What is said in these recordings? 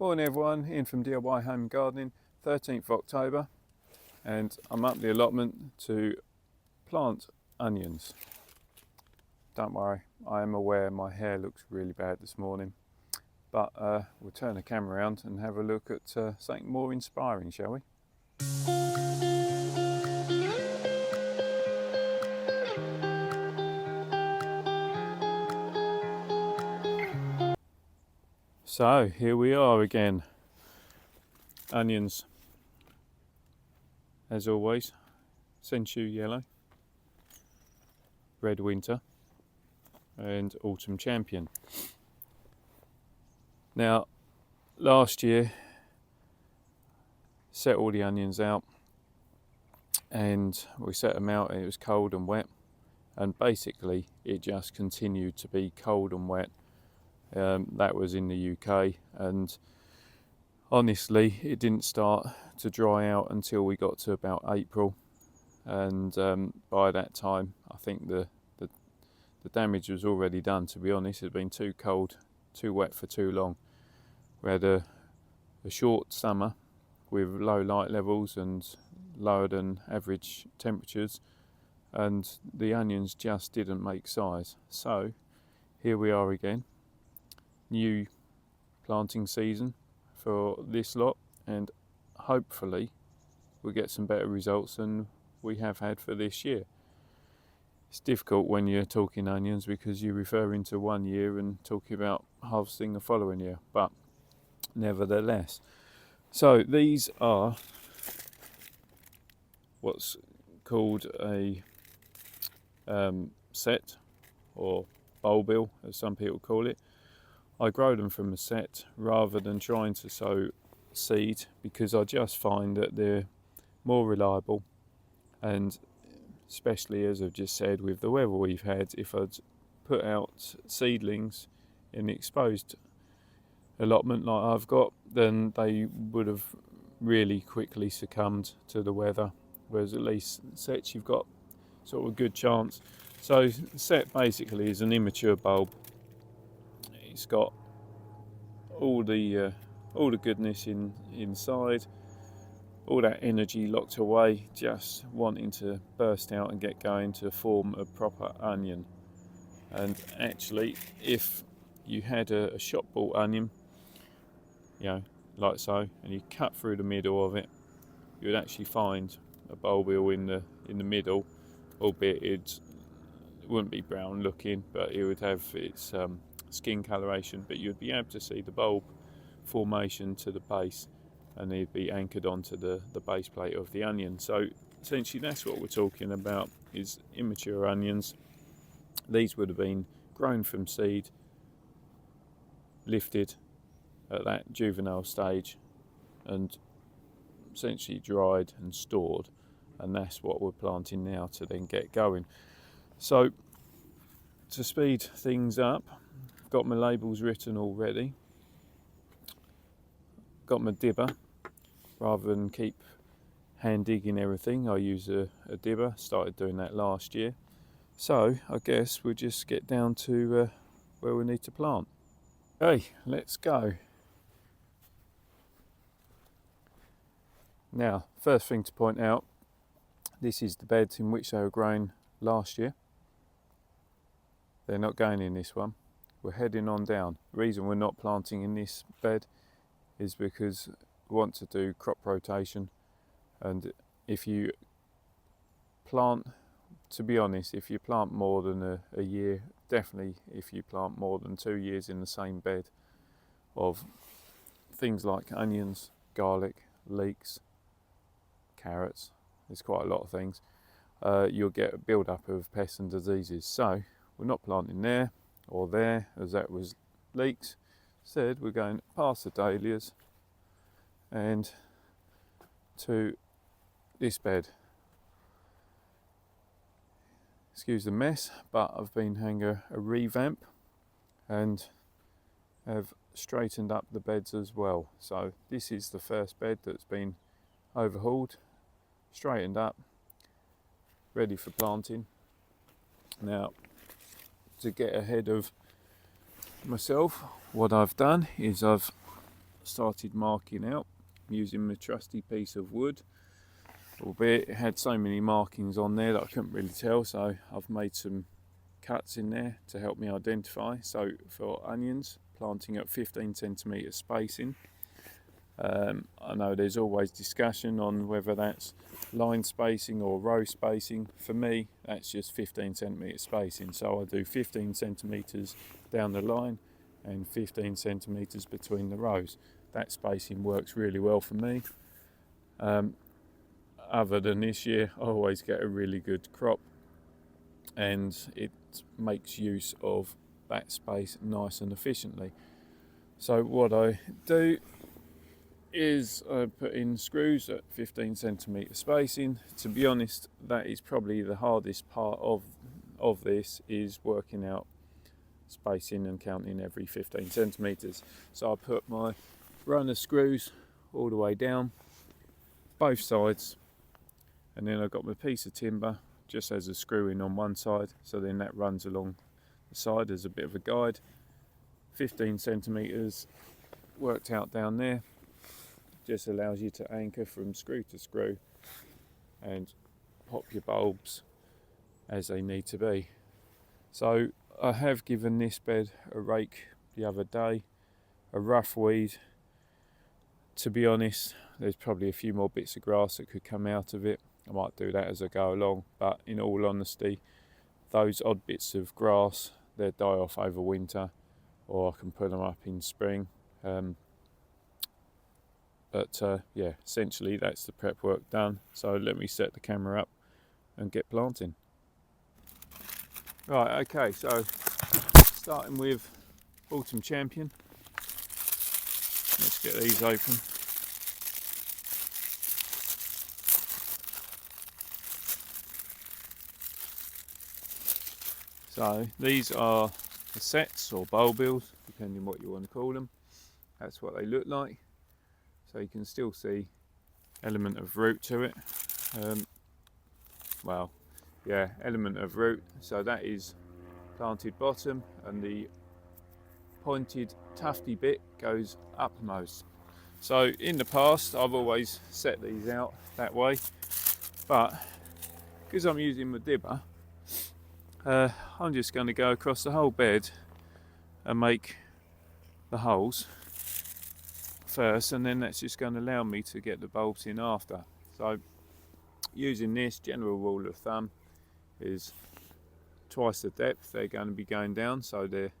Morning everyone, Ian from DIY Home and Gardening, 13th of October, and I'm up the allotment to plant onions. Don't worry, I am aware my hair looks really bad this morning, but we'll turn the camera around and have a look at something more inspiring, shall we? So here we are again. Onions, as always, Sensu yellow, red winter, and autumn champion. Now, last year, set all the onions out, and we set them out and it was cold and wet, and basically it just continued to be cold and wet. That was in the UK, and honestly it didn't start to dry out until we got to about April, and by that time I think the damage was already done, to be honest. It had been too cold, too wet for too long. We had a short summer with low light levels and lower than average temperatures, and the onions just didn't make size. So here we are again, new planting season for this lot, and hopefully we'll get some better results than we have had for this year. It's difficult when you're talking onions because you're referring to one year and talking about harvesting the following year, but nevertheless. So these are what's called a set, or bulbil as some people call it. I grow them from a set rather than trying to sow seed, because I just find that they're more reliable, and especially, as I've just said, with the weather we've had, if I'd put out seedlings in the exposed allotment like I've got, then they would have really quickly succumbed to the weather, whereas at least sets you've got sort of a good chance. So set basically is an immature bulb. It's got all the goodness inside, all that energy locked away, just wanting to burst out and get going to form a proper onion. And actually, if you had a shop bought onion, you know, like so, and you cut through the middle of it, you would actually find a bulbil in the middle, albeit it wouldn't be brown looking, but it would have its skin coloration, but you'd be able to see the bulb formation to the base, and they'd be anchored onto the base plate of the onion. So essentially that's what we're talking about, is immature onions. These would have been grown from seed, lifted at that juvenile stage, and essentially dried and stored, and that's what we're planting now to then get going. So to speed things up, I've got my labels written already, got my dibber. Rather than keep hand digging everything, I use a dibber. Started doing that last year. So I guess we'll just get down to where we need to plant. Okay, let's go. Now, first thing to point out, this is the bed in which they were grown last year. They're not going in this one. We're heading on down. The reason we're not planting in this bed is because we want to do crop rotation, and if you plant, to be honest, if you plant more than a year, definitely if you plant more than 2 years in the same bed of things like onions, garlic, leeks, carrots, there's quite a lot of things, you'll get a build-up of pests and diseases. So we're not planting there or there, as that was leeks. Instead we're going past the dahlias and to this bed. Excuse the mess, but I've been having a revamp and have straightened up the beds as well. So this is the first bed that's been overhauled, straightened up, ready for planting. Now, to get ahead of myself, what I've done is I've started marking out using my trusty piece of wood, albeit it had so many markings on there that I couldn't really tell, so I've made some cuts in there to help me identify. So for onions, planting at 15cm spacing. I know there's always discussion on whether that's line spacing or row spacing. For me, that's just 15cm spacing, so I do 15cm down the line and 15cm between the rows. That spacing works really well for me. Other than this year, I always get a really good crop, and it makes use of that space nice and efficiently. So what I do is I put in screws at 15cm spacing. To be honest, that is probably the hardest part of this, is working out spacing and counting every 15cm. So I put my runner screws all the way down both sides, and then I've got my piece of timber just as a screw in on one side, so then that runs along the side as a bit of a guide. 15cm worked out down there just allows you to anchor from screw to screw and pop your bulbs as they need to be. So I have given this bed a rake the other day, a rough weed. To be honest, there's probably a few more bits of grass that could come out of it. I might do that as I go along, but in all honesty, those odd bits of grass, they'll die off over winter, or I can put them up in spring. Yeah, essentially that's the prep work done. So let me set the camera up and get planting. Right, okay, so starting with Autumn Champion. Let's get these open. So these are the sets or bulbils, depending what you want to call them. That's what they look like. So you can still see element of root to it. Well, yeah, element of root. So that is planted bottom, and the pointed tufty bit goes uppermost. So in the past, I've always set these out that way, but because I'm using my dibber, I'm just going to go across the whole bed and make the holes first, and then that's just going to allow me to get the bulbs in after. So using this, general rule of thumb is twice the depth they're going to be going down, so they're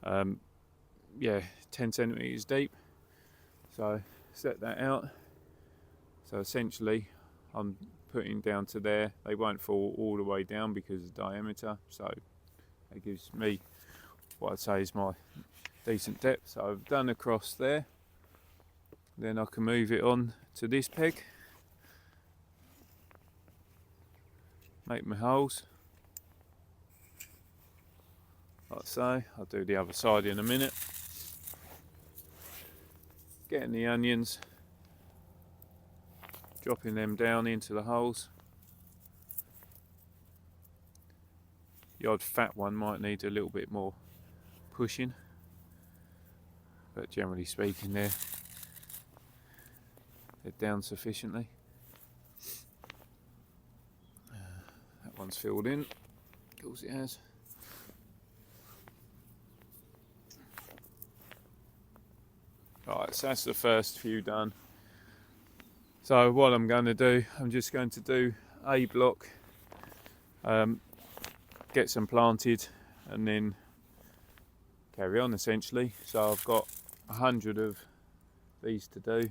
10 centimeters deep. So set that out. So essentially I'm putting down to there. They won't fall all the way down because of the diameter, so it gives me what I'd say is my decent depth. So I've done across there. Then I can move it on to this peg, make my holes like so. I'll do the other side in a minute. Getting the onions, dropping them down into the holes. The odd fat one might need a little bit more pushing, but generally speaking they're down sufficiently. That one's filled in, of course it has. Right, so that's the first few done. So what I'm going to do, I'm just going to do a block, get some planted, and then carry on essentially. So I've got 100 of these to do,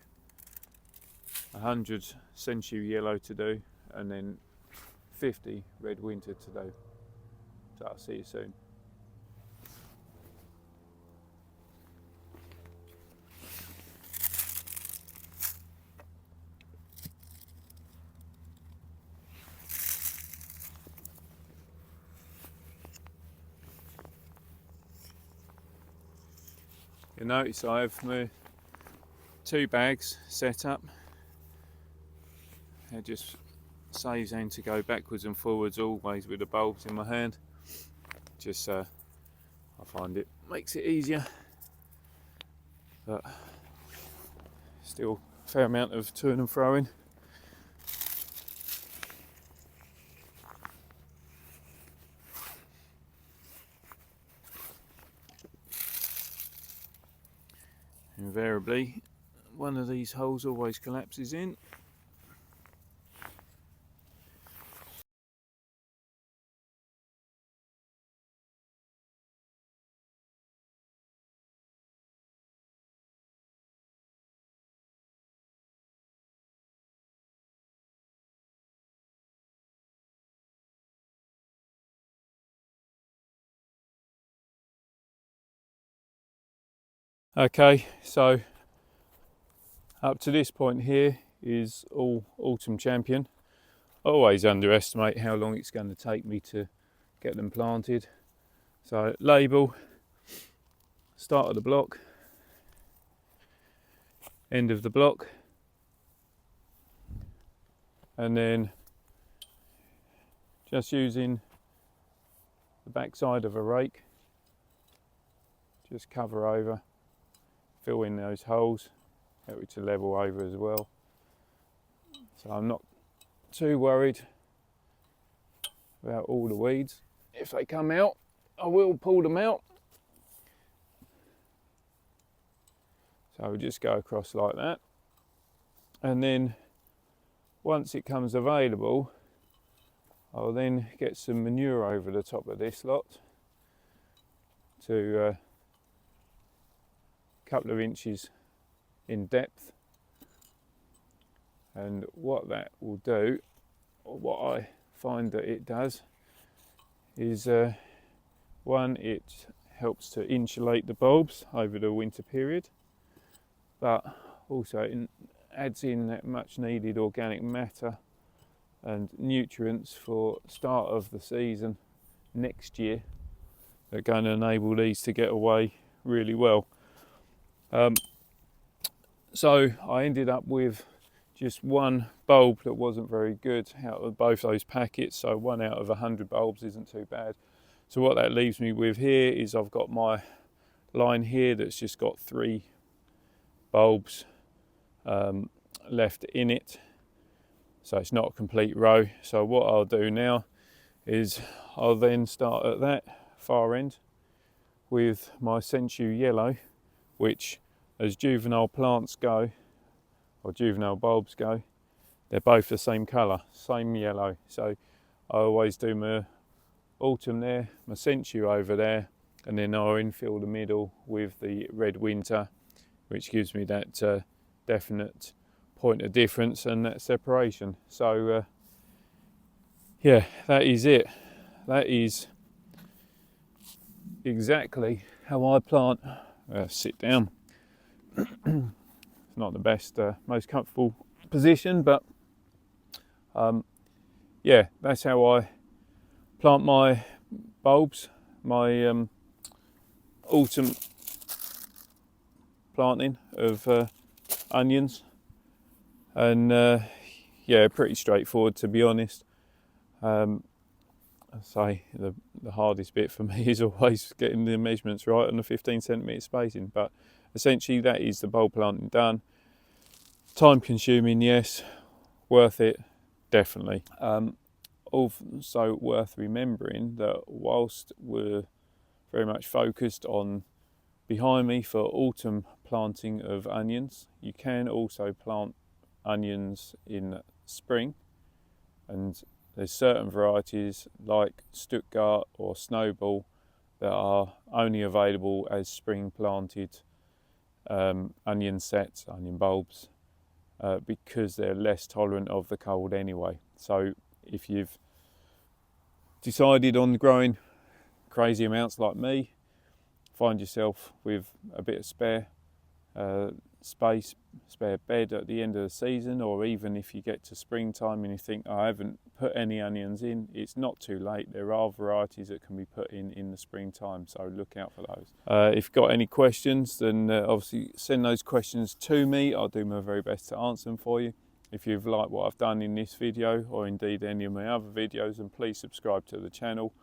100 sensu yellow to do, and then 50 red winter to do. So I'll see you soon. You'll notice I have my 2 bags set up. It just saves having to go backwards and forwards always with the bulbs in my hand. Just I find it makes it easier. But Still a fair amount of to and froing. Invariably, one of these holes always collapses in. Okay, so up to this point here is all autumn champion. I always underestimate how long it's going to take me to get them planted. So label, start of the block, end of the block, and then just using the back side of a rake, just cover over, fill in those holes, help it to level over as well. So I'm not too worried about all the weeds. If they come out, I will pull them out. So we'll just go across like that. And then once it comes available, I'll then get some manure over the top of this lot to a couple of inches in depth. And what that will do, or what I find that it does, is one, it helps to insulate the bulbs over the winter period, but also it adds in that much needed organic matter and nutrients for start of the season next year. They're going to enable these to get away really well. So I ended up with just one bulb that wasn't very good out of both those packets, so 1 out of 100 bulbs isn't too bad. So what that leaves me with here is I've got my line here that's just got 3 bulbs left in it, so it's not a complete row. So what I'll do now is I'll then start at that far end with my sensu yellow, which, as juvenile plants go, or juvenile bulbs go, they're both the same colour, same yellow. So I always do my autumn there, my sensu over there, and then I'll infill the middle with the red winter, which gives me that definite point of difference and that separation. So yeah, that is it. That is exactly how I plant. Sit down. It's not the best, most comfortable position, but yeah, that's how I plant my bulbs, my autumn planting of onions. And yeah, pretty straightforward, to be honest. I say the hardest bit for me is always getting the measurements right on the 15cm spacing, but essentially that is the bulb planting done. Time consuming, yes. Worth it, definitely. Also worth remembering that whilst we're very much focused on behind me for autumn planting of onions, you can also plant onions in spring, and there's certain varieties like Stuttgart or Snowball that are only available as spring planted onion sets, onion bulbs, because they're less tolerant of the cold anyway. So if you've decided on growing crazy amounts like me, find yourself with a bit of spare space, spare bed at the end of the season, or even if you get to springtime and you think, I haven't put any onions in, it's not too late. There are varieties that can be put in the springtime, so look out for those. If you've got any questions, then obviously send those questions to me. I'll do my very best to answer them for you. If you've liked what I've done in this video, or indeed any of my other videos, then please subscribe to the channel.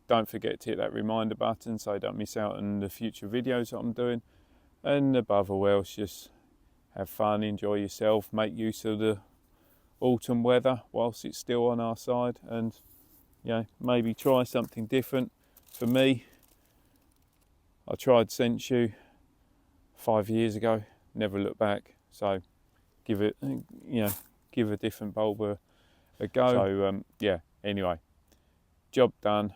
Don't forget to hit that reminder button so you don't miss out on the future videos that I'm doing. And above all else, just have fun, enjoy yourself, make use of the autumn weather whilst it's still on our side, and maybe try something different. For me, I tried sensu 5 years ago, never looked back, so give a different bulb a go. So anyway, job done,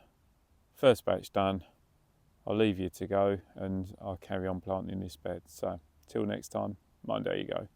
first batch done. I'll leave you to go and I'll carry on planting this bed. So till next time, mind how you go.